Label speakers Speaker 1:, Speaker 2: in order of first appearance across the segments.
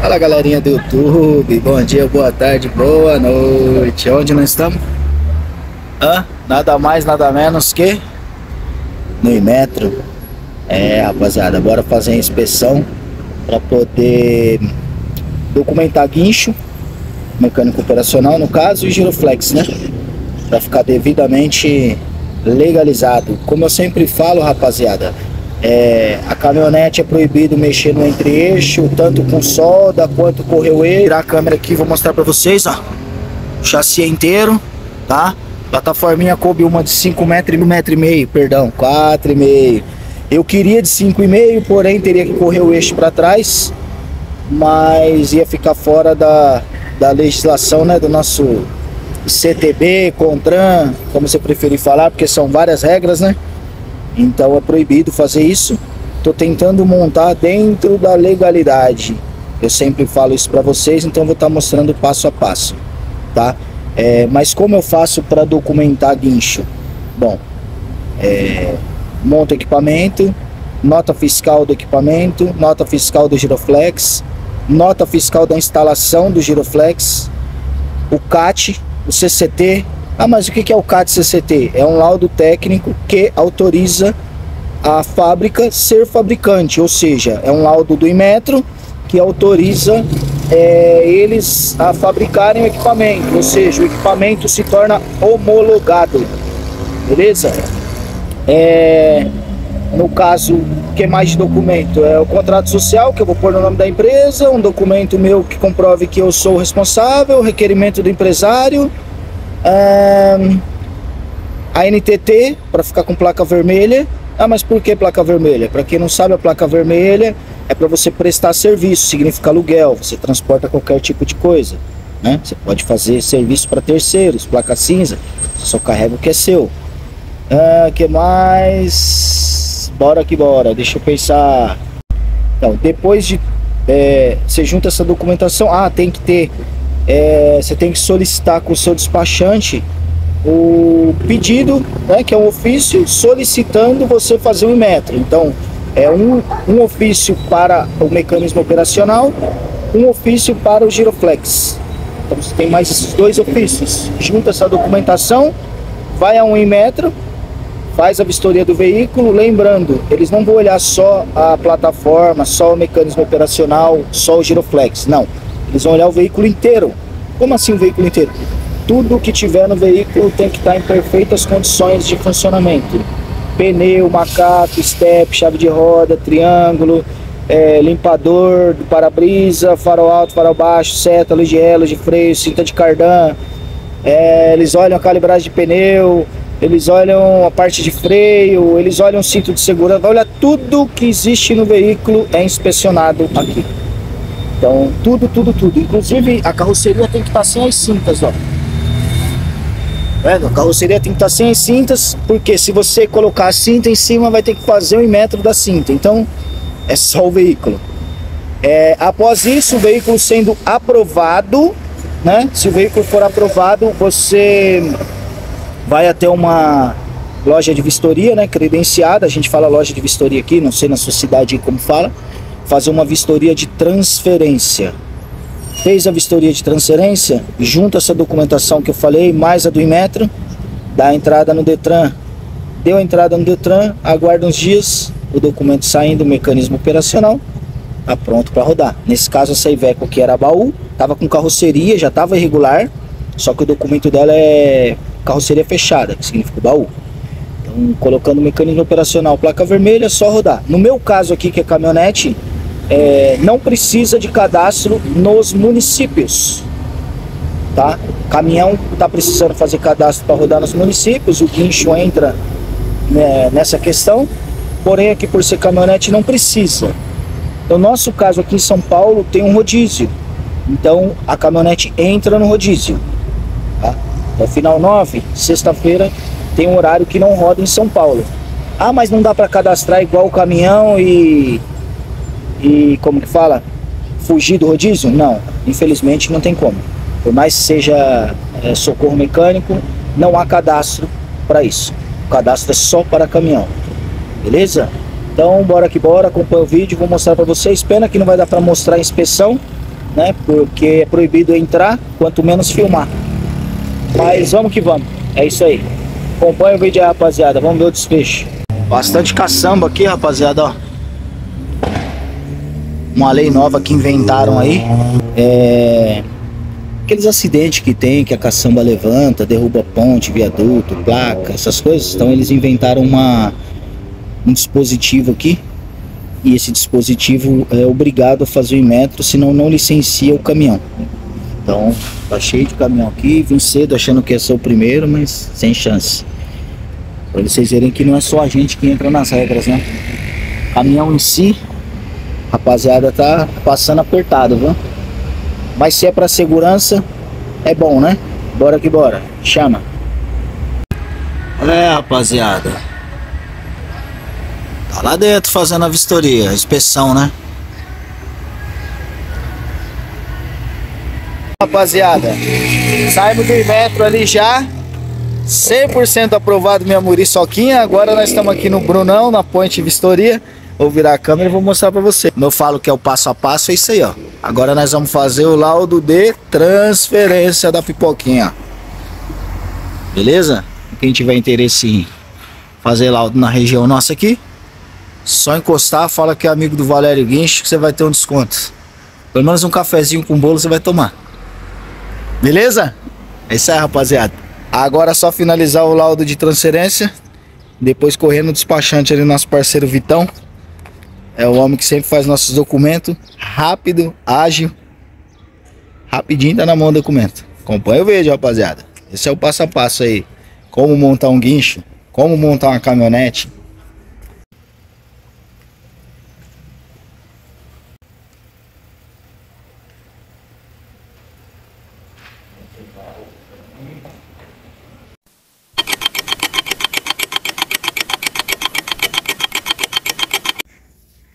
Speaker 1: Fala galerinha do YouTube, bom dia, boa tarde, boa noite. Onde nós estamos? Nada mais, nada menos que no Inmetro. Rapaziada, bora fazer a inspeção para poder documentar guincho, mecânico operacional no caso, e giroflex, né? Para ficar devidamente legalizado. Como eu sempre falo, rapaziada, a caminhonete é proibido mexer no entre-eixo, tanto com solda quanto correu eixo. Vou tirar a câmera aqui, vou mostrar para vocês, ó. O chassi é inteiro, tá? Plataforminha coube uma de 5 metros e 1,5 metro, perdão, 4,5. Eu queria de 5,5, porém teria que correr o eixo para trás, mas ia ficar fora da legislação, né, do nosso CTB, CONTRAN, como você preferir falar, porque são várias regras, né? Então é proibido fazer isso. Tô tentando montar dentro da legalidade. Eu sempre falo isso para vocês, então vou estar mostrando passo a passo, tá? Mas como eu faço para documentar guincho? Bom, monto equipamento, nota fiscal do equipamento, nota fiscal do giroflex, nota fiscal da instalação do giroflex, o CAT, o CCT. Mas o que é o CAT CCT? É um laudo técnico que autoriza a fábrica ser fabricante, ou seja, é um laudo do Inmetro que autoriza eles a fabricarem o equipamento, ou seja, o equipamento se torna homologado, beleza? No caso, o que mais de documento? É o contrato social, que eu vou pôr no nome da empresa, um documento meu que comprove que eu sou o responsável, o requerimento do empresário, a NTT, para ficar com placa vermelha. Mas por que placa vermelha? Para quem não sabe, a placa vermelha é para você prestar serviço, significa aluguel, você transporta qualquer tipo de coisa, né? Você pode fazer serviço para terceiros. Placa cinza, você só carrega o que é seu. Que mais? Bora que bora, deixa eu pensar. Então, depois de você junta essa documentação, tem que ter, você tem que solicitar com o seu despachante o pedido, né, que é um ofício solicitando você fazer um Inmetro. Então é um ofício para o mecanismo operacional, um ofício para o giroflex. Então você tem mais esses dois ofícios. Junta essa documentação, vai a um Inmetro, faz a vistoria do veículo. Lembrando, eles não vão olhar só a plataforma, só o mecanismo operacional, só o giroflex, não. Eles vão olhar o veículo inteiro. Como assim o veículo inteiro? Tudo que tiver no veículo tem que estar em perfeitas condições de funcionamento. Pneu, macaco, step, chave de roda, triângulo, limpador do para-brisa, farol alto, farol baixo, seta, luz de ré, luz de freio, cinta de cardan. Eles olham a calibragem de pneu, eles olham a parte de freio, eles olham o cinto de segurança. Olha, tudo que existe no veículo é inspecionado aqui. Então, tudo. Inclusive, a carroceria tem que estar sem as cintas, ó. A carroceria tem que estar sem as cintas, porque se você colocar a cinta em cima, vai ter que fazer o Inmetro da cinta. Então, é só o veículo. Após isso, o veículo sendo aprovado, né? Se o veículo for aprovado, você vai até uma loja de vistoria, né? Credenciada. A gente fala loja de vistoria aqui, não sei na sua cidade como fala. Fazer uma vistoria de transferência. Fez a vistoria de transferência, junta essa documentação que eu falei, mais a do Inmetro, dá a entrada no Detran. Deu a entrada no Detran, aguarda uns dias, o documento saindo do mecanismo operacional, tá pronto para rodar. Nesse caso, essa Iveco que era baú, tava com carroceria, já estava irregular, só que o documento dela é carroceria fechada, que significa baú. Então, colocando o mecanismo operacional, placa vermelha, é só rodar. No meu caso aqui, que é caminhonete, não precisa de cadastro nos municípios, tá? Caminhão tá precisando fazer cadastro para rodar nos municípios, o guincho entra, né, nessa questão, porém aqui por ser caminhonete não precisa. No nosso caso aqui em São Paulo tem um rodízio, então a caminhonete entra no rodízio, tá? Até final 9, sexta-feira, tem um horário que não roda em São Paulo. Mas não dá para cadastrar igual o caminhão e como que fala? Fugir do rodízio? Não, infelizmente não tem como. Por mais que seja socorro mecânico, não há cadastro para isso. O cadastro é só para caminhão, beleza? Então bora que bora, acompanha o vídeo, vou mostrar para vocês. Pena que não vai dar para mostrar a inspeção, né? Porque é proibido entrar, quanto menos filmar. Mas vamos que vamos, é isso aí. Acompanha o vídeo aí, rapaziada, vamos ver o desfecho. Bastante caçamba aqui, rapaziada, ó. Uma lei nova que inventaram aí. Aqueles acidentes que tem, que a caçamba levanta, derruba ponte, viaduto, placa, essas coisas. Então eles inventaram um dispositivo aqui. E esse dispositivo é obrigado a fazer o Inmetro, senão não licencia o caminhão. Então tá cheio de caminhão aqui. Vim cedo achando que ia ser o primeiro, mas sem chance. Pra vocês verem que não é só a gente que entra nas regras, né? O caminhão em si, rapaziada, tá passando apertado, viu? Mas se é pra segurança, é bom, né? Bora que bora, chama. Rapaziada, tá lá dentro fazendo a vistoria, a inspeção, né? Rapaziada, saímos do Inmetro ali já, 100% aprovado minha muriçoquinha. Agora nós estamos aqui no Brunão, na Ponte Vistoria. Vou virar a câmera e vou mostrar pra você. Como eu falo que é o passo a passo, é isso aí, ó. Agora nós vamos fazer o laudo de transferência da pipoquinha. Beleza? Quem tiver interesse em fazer laudo na região nossa aqui, só encostar, fala que é amigo do Valério Guincho, que você vai ter um desconto. Pelo menos um cafezinho com bolo você vai tomar. Beleza? É isso aí, rapaziada. Agora é só finalizar o laudo de transferência. Depois correr no despachante ali, nosso parceiro Vitão. É o homem que sempre faz nossos documentos. Rápido, ágil. Rapidinho tá na mão o documento. Acompanha o vídeo, rapaziada. Esse é o passo a passo aí. Como montar um guincho. Como montar uma caminhonete.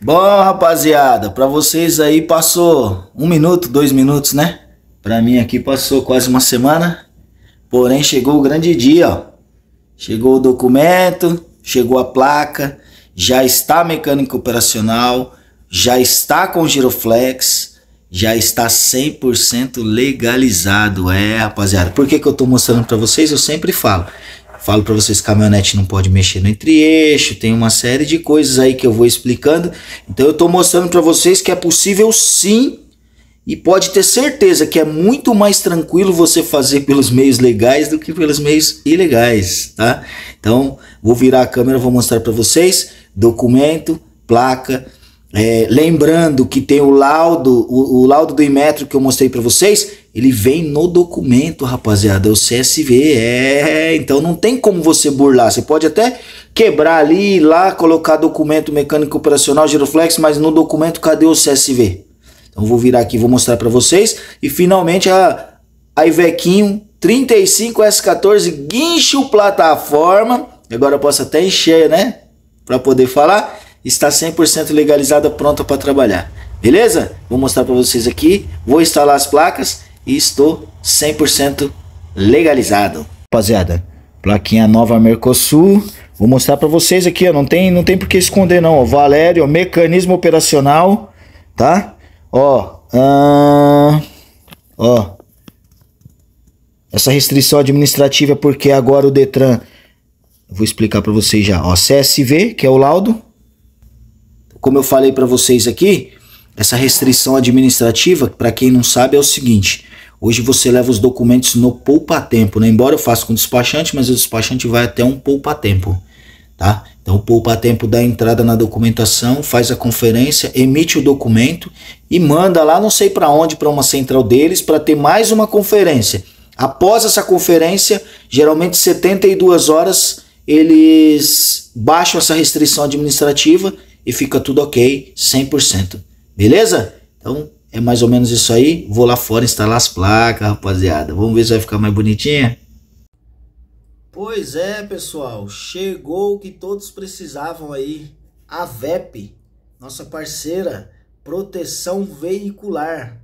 Speaker 1: Bom, rapaziada, pra vocês aí passou 1 minuto, 2 minutos, né? Pra mim aqui passou quase uma semana. Porém chegou o grande dia, ó. Chegou o documento, chegou a placa, já está mecânica operacional, já está com giroflex, já está 100% legalizado. Rapaziada, por que eu tô mostrando pra vocês? Eu sempre falo pra vocês que caminhonete não pode mexer no entre-eixo, tem uma série de coisas aí que eu vou explicando. Então eu tô mostrando pra vocês que é possível sim, e pode ter certeza que é muito mais tranquilo você fazer pelos meios legais do que pelos meios ilegais, tá? Então vou virar a câmera, vou mostrar pra vocês documento, placa. Lembrando que tem o laudo do Inmetro que eu mostrei pra vocês, ele vem no documento, rapaziada, é o CSV, então não tem como você burlar. Você pode até quebrar ali, ir lá, colocar documento mecânico operacional, giroflex, mas no documento cadê o CSV? Então vou virar aqui, vou mostrar pra vocês. E finalmente a Ivequinho 35S14 guincho plataforma, agora eu posso até encher, né, pra poder falar. Está 100% legalizada, pronta para trabalhar. Beleza? Vou mostrar para vocês aqui. Vou instalar as placas e estou 100% legalizado. Rapaziada, plaquinha nova Mercosul. Vou mostrar para vocês aqui, ó. Não tem por que esconder não. Ó, Valério, ó, mecanismo operacional, tá? Ó, essa restrição administrativa é porque agora o Detran, vou explicar para vocês já. Ó, CSV, que é o laudo. Como eu falei para vocês aqui, essa restrição administrativa, para quem não sabe, é o seguinte. Hoje você leva os documentos no poupa-tempo, né? Embora eu faça com despachante, mas o despachante vai até um poupa-tempo, tá? Então o poupa-tempo dá entrada na documentação, faz a conferência, emite o documento e manda lá não sei para onde, para uma central deles, para ter mais uma conferência. Após essa conferência, geralmente 72 horas, eles baixam essa restrição administrativa e fica tudo ok, 100%. Beleza? Então é mais ou menos isso aí. Vou lá fora instalar as placas, rapaziada. Vamos ver se vai ficar mais bonitinha. Pois é, pessoal. Chegou o que todos precisavam aí. A VEP, nossa parceira, proteção veicular.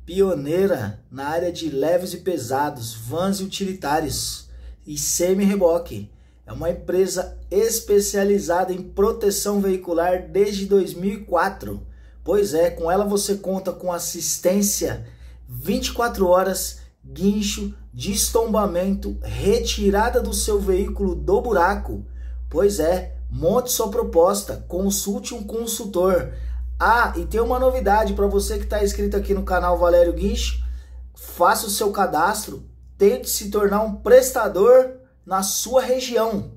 Speaker 1: Pioneira na área de leves e pesados, vans e utilitários e semi-reboque. É uma empresa especializada em proteção veicular desde 2004, Pois é, com ela você conta com assistência 24 horas, guincho, destombamento, retirada do seu veículo do buraco. Pois é, monte sua proposta, consulte um consultor. Ah, e tem uma novidade para você que está inscrito aqui no canal Valério Guincho, faça o seu cadastro, tente se tornar um prestador na sua região.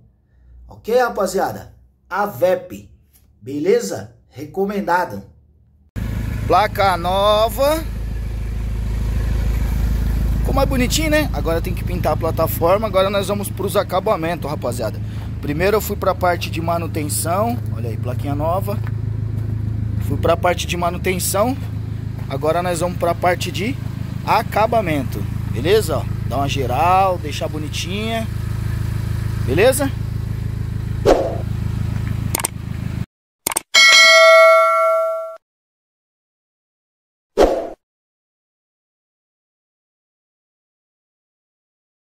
Speaker 1: Ok, rapaziada? A VEP, beleza? Recomendado. Placa nova. Ficou mais bonitinho, né? Agora tem que pintar a plataforma. Agora nós vamos para os acabamentos, rapaziada. Primeiro eu fui para a parte de manutenção. Olha aí, plaquinha nova. Fui para a parte de manutenção. Agora nós vamos para a parte de acabamento. Beleza? Ó, dá uma geral, deixar bonitinha. Beleza?